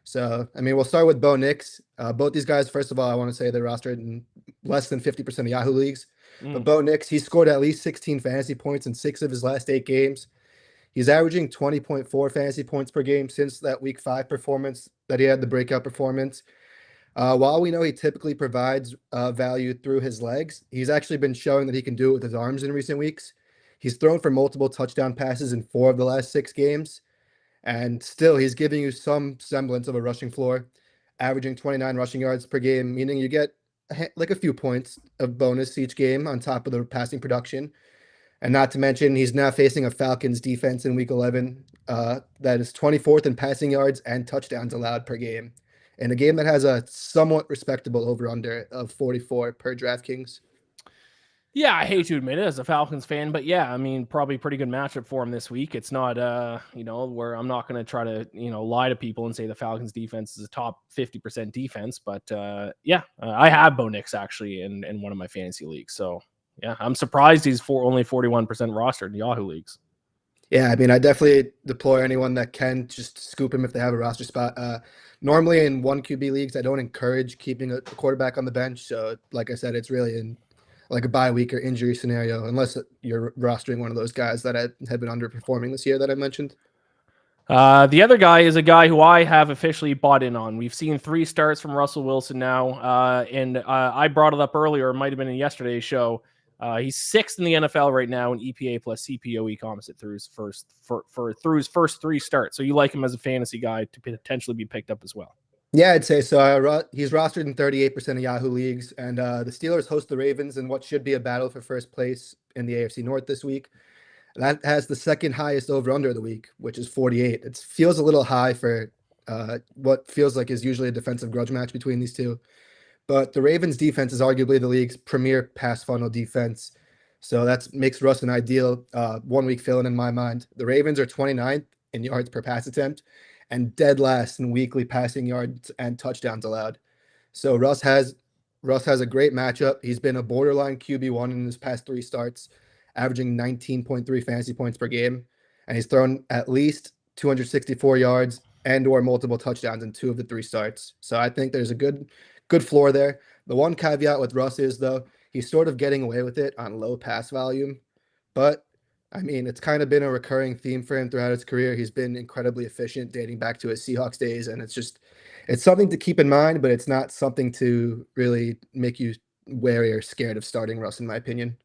So, I mean, we'll start with Bo Nix. Both these guys, first of all, I want to say they're rostered in less than 50% of Yahoo leagues. But Bo Nix, he scored at least 16 fantasy points in 6 of his last 8 games. He's averaging 20.4 fantasy points per game since that week 5 performance that he had, the breakout performance. While we know he typically provides value through his legs, he's actually been showing that he can do it with his arms in recent weeks. He's thrown for multiple touchdown passes in 4 of the last 6 games. And still, he's giving you some semblance of a rushing floor, averaging 29 rushing yards per game, meaning you get like a few points of bonus each game on top of the passing production. And not to mention, he's now facing a Falcons defense in week 11 that is 24th in passing yards and touchdowns allowed per game, in a game that has a somewhat respectable over-under of 44 per DraftKings. Yeah, I hate to admit it as a Falcons fan, but yeah, I mean, probably pretty good matchup for him this week. It's not, where I'm not going to try to, lie to people and say the Falcons defense is a top 50% defense. But I have Bo Nix actually in one of my fantasy leagues. So yeah, I'm surprised he's only 41% rostered in Yahoo leagues. Yeah, I mean, I definitely deploy anyone that can just scoop him if they have a roster spot. Normally in 1 QB leagues, I don't encourage keeping a quarterback on the bench. So like I said, it's really in like a bye week or injury scenario, unless you're rostering one of those guys that have been underperforming this year that I mentioned. The other guy is a guy who I have officially bought in on. We've seen 3 starts from Russell Wilson now, and I brought it up earlier. It might have been in yesterday's show. He's 6th in the NFL right now in EPA plus CPOE composite through his first 3 starts. So you like him as a fantasy guy to potentially be picked up as well. Yeah, I'd say so. He's rostered in 38% of Yahoo leagues, and the Steelers host the Ravens in what should be a battle for first place in the AFC North this week. That has the second highest over-under of the week, which is 48. It feels a little high for what feels like is usually a defensive grudge match between these two. But the Ravens defense is arguably the league's premier pass funnel defense. So that makes Russ an ideal 1-week fill-in in my mind. The Ravens are 29th in yards per pass attempt and dead last in weekly passing yards and touchdowns allowed. So Russ has a great matchup. He's been a borderline QB1 in his past 3 starts, averaging 19.3 fantasy points per game. And he's thrown at least 264 yards and or multiple touchdowns in 2 of the 3 starts. So I think there's a good floor there. The one caveat with Russ is, though, he's sort of getting away with it on low pass volume. But I mean, it's kind of been a recurring theme for him throughout his career. He's been incredibly efficient dating back to his Seahawks days. And it's something to keep in mind, but it's not something to really make you wary or scared of starting Russ, in my opinion.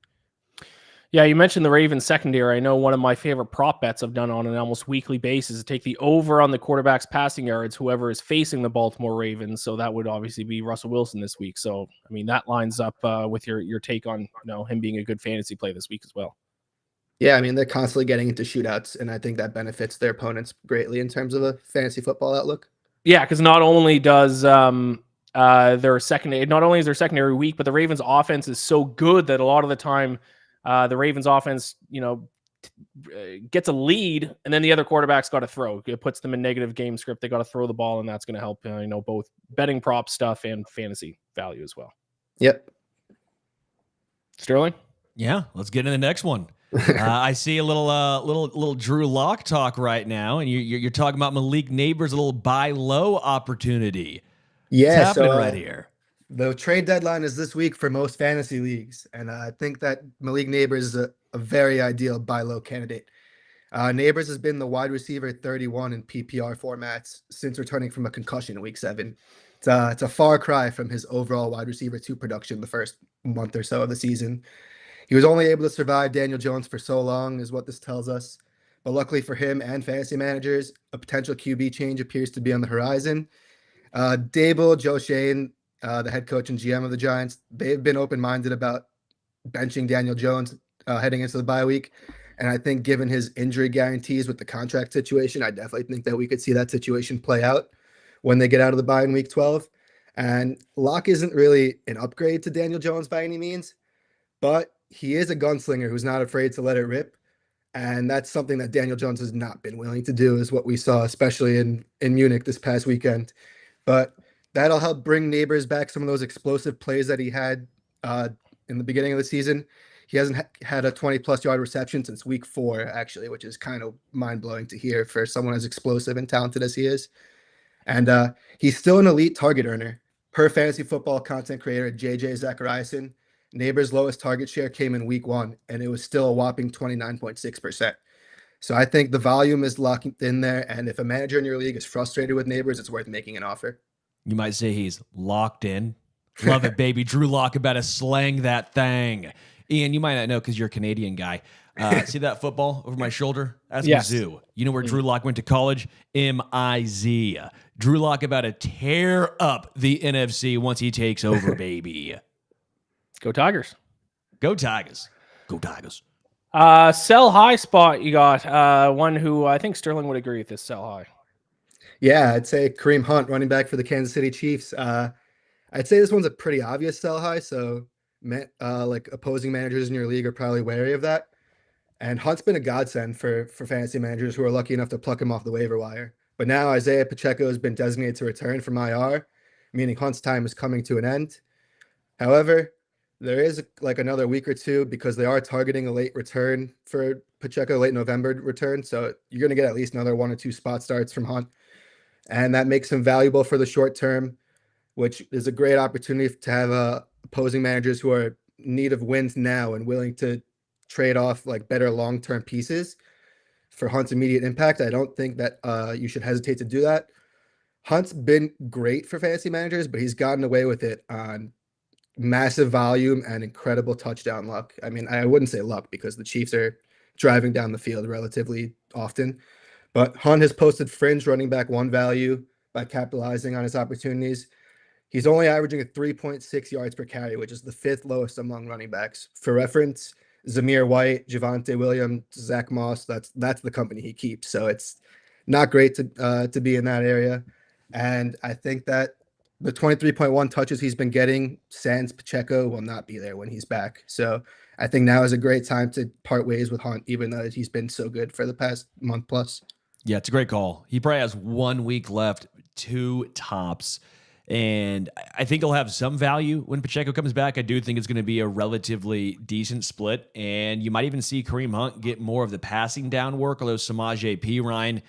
Yeah, you mentioned the Ravens secondary. I know one of my favorite prop bets I've done on an almost weekly basis is take the over on the quarterback's passing yards, whoever is facing the Baltimore Ravens. So that would obviously be Russell Wilson this week. So, I mean, that lines up with your take on him being a good fantasy play this week as well. Yeah, I mean, they're constantly getting into shootouts, and I think that benefits their opponents greatly in terms of a fantasy football outlook. Yeah, because not only does their secondary weak, but the Ravens offense is so good that a lot of the time the Ravens offense, gets a lead, and then the other quarterback's got to throw. It puts them in negative game script. They got to throw the ball, and that's going to help, both betting prop stuff and fantasy value as well. Yep. Sterling? Yeah, let's get into the next one. I see a little Drew Lock talk right now, and you're talking about Malik Neighbors, a little buy low opportunity. What's Yeah, happening so right here? the trade deadline is this week for most fantasy leagues, and I think that Malik Neighbors is a very ideal buy low candidate. Neighbors has been the wide receiver 31 in PPR formats since returning from a concussion in week 7. It's a far cry from his overall wide receiver 2 production the first month or so of the season. He was only able to survive Daniel Jones for so long, is what this tells us. But luckily for him and fantasy managers, a potential QB change appears to be on the horizon. Dable, Joe Shane, the head coach and GM of the Giants, they've been open-minded about benching Daniel Jones heading into the bye week. And I think given his injury guarantees with the contract situation, I definitely think that we could see that situation play out when they get out of the bye in week 12. And Locke isn't really an upgrade to Daniel Jones by any means, but he is a gunslinger who's not afraid to let it rip. And that's something that Daniel Jones has not been willing to do, is what we saw, especially in Munich this past weekend. But that'll help bring Neighbors back some of those explosive plays that he had in the beginning of the season. He hasn't had a 20-plus yard reception since week 4, actually, which is kind of mind-blowing to hear for someone as explosive and talented as he is. And he's still an elite target earner. Per fantasy football content creator JJ Zachariason, Neighbors' lowest target share came in week 1, and it was still a whopping 29.6%. So I think the volume is locked in there, and if a manager in your league is frustrated with Neighbors, it's worth making an offer. You might say he's locked in. Love it, baby. Drew Lock about to slang that thing. Ian, you might not know because you're a Canadian guy. See that football over my shoulder? That's Yes. Mizzou. You know where Drew Lock went to college? MIZ. Drew Lock about to tear up the NFC once he takes over, baby. Go Tigers. Go Tigers. Go Tigers. Sell high spot you got. One who I think Sterling would agree with this sell high. Yeah, I'd say Kareem Hunt, running back for the Kansas City Chiefs. I'd say this one's a pretty obvious sell high, so like opposing managers in your league are probably wary of that. And Hunt's been a godsend for fantasy managers who are lucky enough to pluck him off the waiver wire. But now Isaiah Pacheco has been designated to return from IR, meaning Hunt's time is coming to an end. However, there is like another week or two because they are targeting a late return for Pacheco, late November return. So you're going to get at least another 1 or 2 spot starts from Hunt. And that makes him valuable for the short term, which is a great opportunity to have opposing managers who are in need of wins now and willing to trade off like better long-term pieces for Hunt's immediate impact. I don't think that you should hesitate to do that. Hunt's been great for fantasy managers, but he's gotten away with it on massive volume and incredible touchdown luck. I mean, I wouldn't say luck because the Chiefs are driving down the field relatively often, but Hunt has posted fringe running back 1 value by capitalizing on his opportunities. He's only averaging a 3.6 yards per carry, which is the 5th lowest among running backs. For reference, Zamir White, Javonte Williams, Zach Moss, that's the company he keeps. So it's not great to be in that area. And I think that the 23.1 touches he's been getting, sans Pacheco, will not be there when he's back. So I think now is a great time to part ways with Hunt, even though he's been so good for the past month plus. Yeah, it's a great call. He probably has 1 week left, 2 tops. And I think he'll have some value when Pacheco comes back. I do think it's going to be a relatively decent split. And you might even see Kareem Hunt get more of the passing down work, although Samaje Perine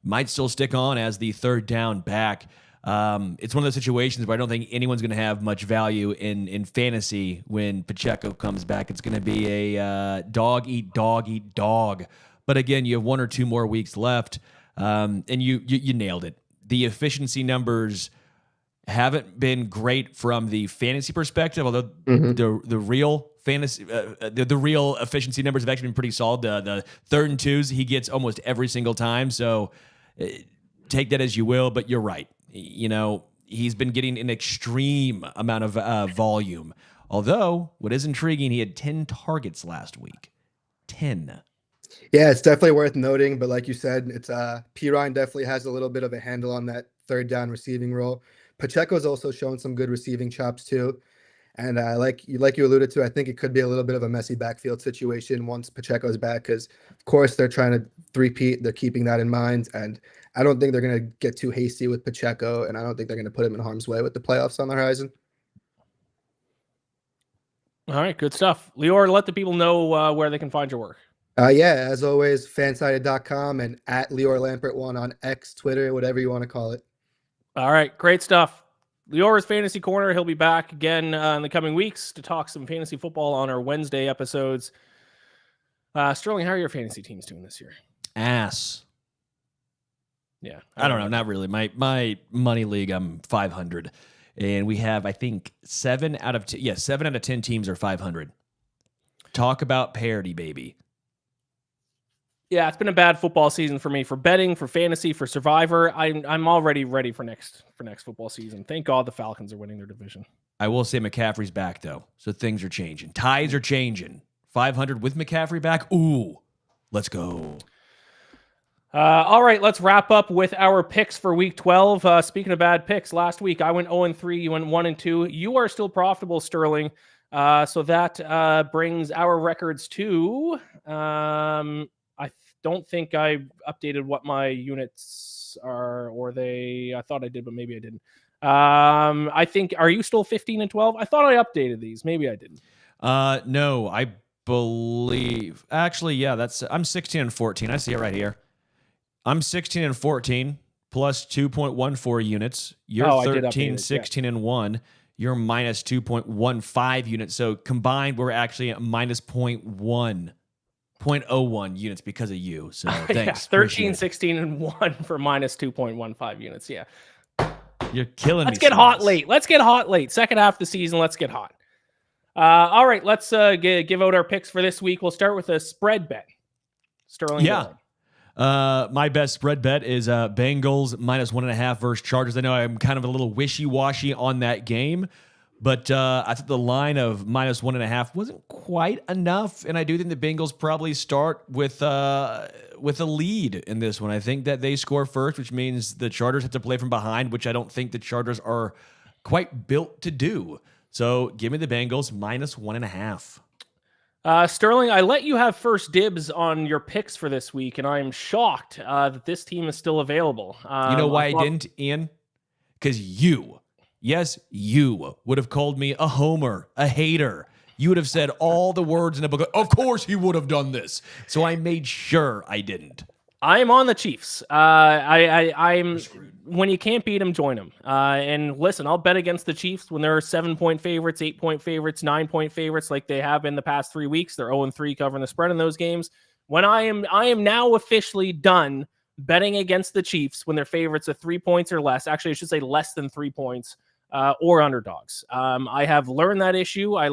might still stick on as the 3rd down back. It's one of those situations where I don't think anyone's going to have much value in fantasy when Pacheco comes back. It's going to be a dog eat dog. But again, you have 1 or 2 more weeks left, and you nailed it. The efficiency numbers haven't been great from the fantasy perspective, although the real fantasy, the real efficiency numbers have actually been pretty solid. The 3rd and 2s he gets almost every single time. So take that as you will, but you're right. You know, he's been getting an extreme amount of volume. Although what is intriguing, he had 10 targets last week. 10. Yeah, it's definitely worth noting. But like you said, it's Perine definitely has a little bit of a handle on that 3rd down receiving role. Pacheco's also shown some good receiving chops too. And like you alluded to, I think it could be a little bit of a messy backfield situation once Pacheco's back, because of course they're trying to three-peat. They're keeping that in mind. And I don't think they're going to get too hasty with Pacheco, and I don't think they're going to put him in harm's way with the playoffs on the horizon. All right, good stuff. Lior, let the people know where they can find your work. Yeah, as always, fansided.com and at Lior Lampert 1 on X, Twitter, whatever you want to call it. All right, great stuff. Lior's Fantasy Corner. He'll be back again in the coming weeks to talk some fantasy football on our Wednesday episodes. Sterling, how are your fantasy teams doing this year? Ass. Yeah. I don't know. Not really. My money league, I'm 500. And we have, I think, 7 out of 10 teams are 500. Talk about parity, baby. Yeah, it's been a bad football season for me, for betting, for fantasy, for Survivor. I'm already ready for next football season. Thank God the Falcons are winning their division. I will say McCaffrey's back, though, so things are changing. Tides are changing. 500 with McCaffrey back. Ooh, let's go. All right, let's wrap up with our picks for Week 12. Speaking of bad picks, last week I went 0-3, you went 1-2. You are still profitable, Sterling. So that brings our records to... I don't think I updated what my units are, I thought I did, but maybe I didn't. I think, are you still 15-12? I thought I updated these. Maybe I didn't. No, I believe, actually, yeah, I'm 16-14. I see it right here. I'm 16-14 plus 2.14 units. You're 13, 16-1. You're minus 2.15 units. So combined, we're actually at minus 0.01 units because of you. So thanks. 13, 16, and 1 for minus 2.15 units. Yeah. You're killing me. Let's get hot late. Second half of the season, let's get hot. All right, let's give out our picks for this week. We'll start with a spread bet. Sterling. Yeah. My best spread bet is Bengals minus 1.5 versus Chargers. I know I'm kind of a little wishy-washy on that game, but I think the line of minus 1.5 wasn't quite enough, and I do think the Bengals probably start with a lead in this one. I think that they score first, which means the Chargers have to play from behind, which I don't think the Chargers are quite built to do. So give me the Bengals minus 1.5. Sterling, I let you have first dibs on your picks for this week, and I am shocked that this team is still available. You know why I didn't, Ian? Because you would have called me a homer, a hater. You would have said all the words in the book. Of course he would have done this. So I made sure I didn't. I'm on the Chiefs. I'm when you can't beat them, join them. And listen, I'll bet against the Chiefs when they're 7-point favorites, 8-point favorites, 9-point favorites, like they have been the past 3 weeks. They're 0-3 covering the spread in those games. When I am now officially done betting against the Chiefs when their favorites are 3 points or less. Actually, I should say less than 3 points or underdogs. I have learned that issue. I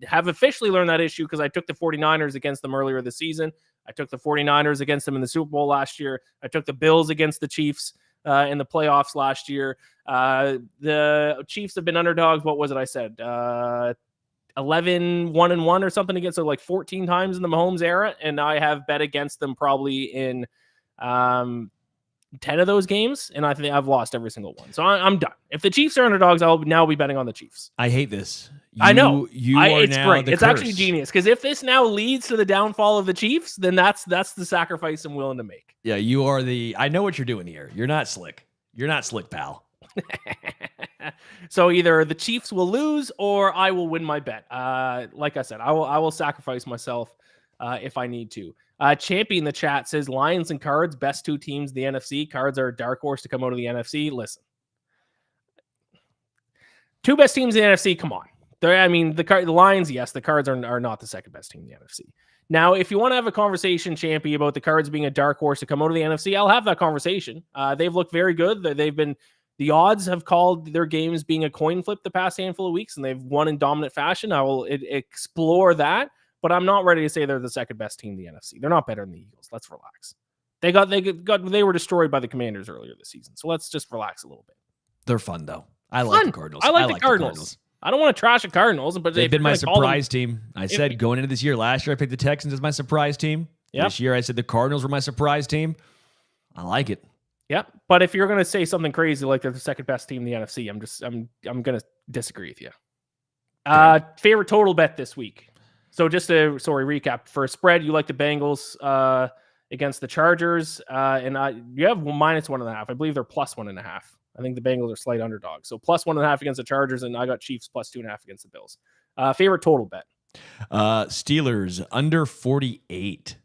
have officially learned that issue because I took the 49ers against them earlier this season. I took the 49ers against them in the Super Bowl last year. I took the Bills against the Chiefs in the playoffs last year. The Chiefs have been underdogs. What was it I said? 1-1 or something against them, like 14 times in the Mahomes era. And I have bet against them probably in 10 of those games, and I think I've lost every single one. So I'm done. If the Chiefs are underdogs, I'll now be betting on the Chiefs. I hate this. I know. It's now great. It's curse. actually genius, because if this now leads to the downfall of the Chiefs, then that's the sacrifice I'm willing to make. Yeah, you are I know what you're doing here. You're not slick. You're not slick, pal. So either the Chiefs will lose or I will win my bet. Like I said, I will sacrifice myself if I need to. Champion the chat says Lions and Cards, best 2 teams in the NFC. Cards are a dark horse to come out of the NFC. Listen, 2 best teams in the NFC. Come on. The Lions, yes. The Cards are not the second best team in the NFC. Now, if you want to have a conversation, Champy, about the Cards being a dark horse to come out of the NFC, I'll have that conversation. They've looked very good. The odds have called their games being a coin flip the past handful of weeks, and they've won in dominant fashion. I will explore that. But I'm not ready to say they're the second best team in the NFC. They're not better than the Eagles. Let's relax. They were destroyed by the Commanders earlier this season. So let's just relax a little bit. They're fun though. I like the Cardinals. I like the Cardinals. I don't want to trash the Cardinals, but they've been my surprise team. I said going into this year, last year I picked the Texans as my surprise team. Yep. This year I said the Cardinals were my surprise team. I like it. Yeah, but if you're going to say something crazy like they're the second best team in the NFC, I'm going to disagree with you. Favorite total bet this week. So just to recap, for a spread, you like the Bengals against the Chargers, and you have minus 1.5. I believe they're plus 1.5. I think the Bengals are slight underdogs. So plus 1.5 against the Chargers, and I got Chiefs plus 2.5 against the Bills. Favorite total bet? Steelers under 48.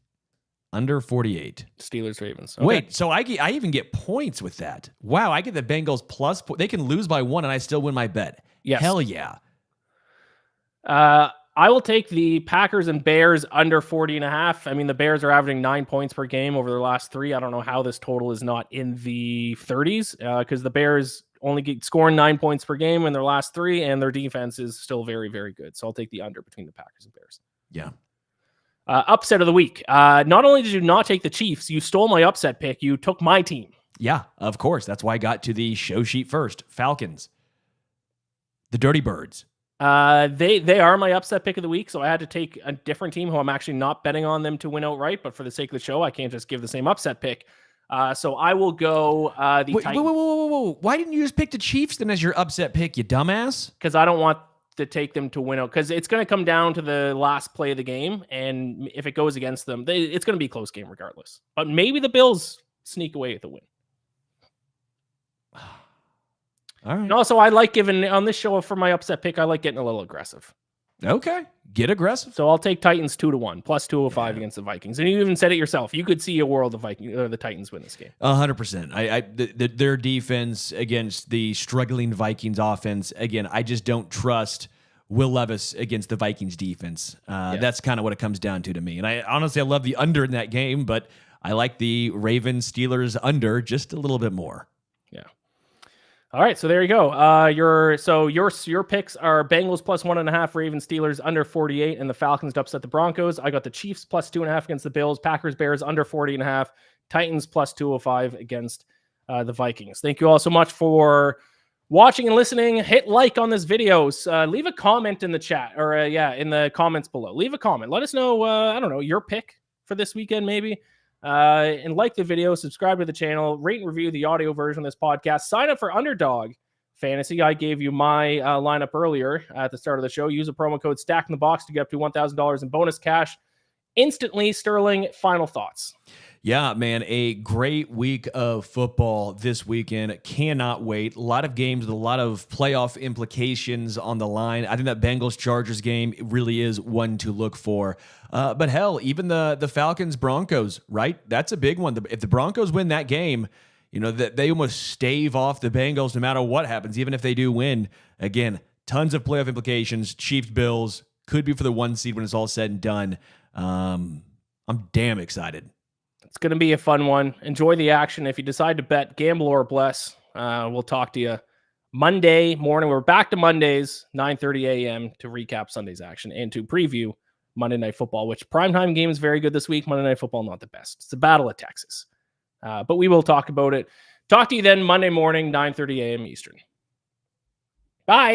Under 48. Steelers Ravens. Okay. Wait, so I even get points with that. Wow, I get the Bengals plus. They can lose by 1 and I still win my bet. Yes. Hell yeah. I will take the Packers and Bears under 40.5. I mean, the Bears are averaging 9 points per game over their last 3. I don't know how this total is not in the 30s because the Bears only scoring 9 points per game in their last 3, and their defense is still very, very good. So I'll take the under between the Packers and Bears. Yeah. Upset of the week. Not only did you not take the Chiefs, you stole my upset pick. You took my team. Yeah, of course. That's why I got to the show sheet first. Falcons. The Dirty Birds. They are my upset pick of the week, so I had to take a different team who I'm actually not betting on them to win outright, but for the sake of the show, I can't just give the same upset pick. So I will go Titans. Whoa. Why didn't you just pick the Chiefs then as your upset pick, you dumbass? Because I don't want to take them to win out, because it's going to come down to the last play of the game, and if it goes against them, it's going to be a close game regardless. But maybe the Bills sneak away with the win. All right. And also, I like giving on this show for my upset pick. I like getting a little aggressive. Okay, get aggressive. So I'll take Titans 2-1 plus 205 against the Vikings. And you even said it yourself. You could see a world of the Titans win this game. 100%. Their defense against the struggling Vikings offense. Again, I just don't trust Will Levis against the Vikings defense. That's kind of what it comes down to me. And I honestly love the under in that game, but I like the Ravens Steelers under just a little bit more. Yeah. All right, so there you go. Your picks are Bengals plus 1.5, Ravens Steelers under 48, and the Falcons to upset the Broncos. I got the Chiefs plus 2.5 against the Bills, Packers Bears under 40.5, Titans plus 205 against the Vikings. Thank you all so much for watching and listening. Hit like on this video. Leave a comment in the chat or in the comments below. Leave a comment. Let us know. I don't know, your pick for this weekend maybe. And like the video, subscribe to the channel, rate and review the audio version of this podcast. Sign up for Underdog Fantasy. I gave you my lineup earlier at the start of the show. Use a promo code Stack in the Box to get up to $1,000 in bonus cash instantly. Sterling, final thoughts. Yeah, man, a great week of football this weekend. Cannot wait. A lot of games with a lot of playoff implications on the line. I think that Bengals-Chargers game really is one to look for. But hell, even the Falcons-Broncos, right? That's a big one. If the Broncos win that game, you know, that they almost stave off the Bengals no matter what happens, even if they do win. Again, tons of playoff implications. Chiefs-Bills could be for the 1 seed when it's all said and done. I'm damn excited. It's going to be a fun one. Enjoy the action. If you decide to bet, gamble or bless. We'll talk to you Monday morning. We're back to Mondays, 9:30 a.m. to recap Sunday's action and to preview Monday Night Football, which primetime game is very good this week. Monday Night Football, not the best. It's the Battle of Texas. But we will talk about it. Talk to you then Monday morning, 9:30 a.m. Eastern. Bye.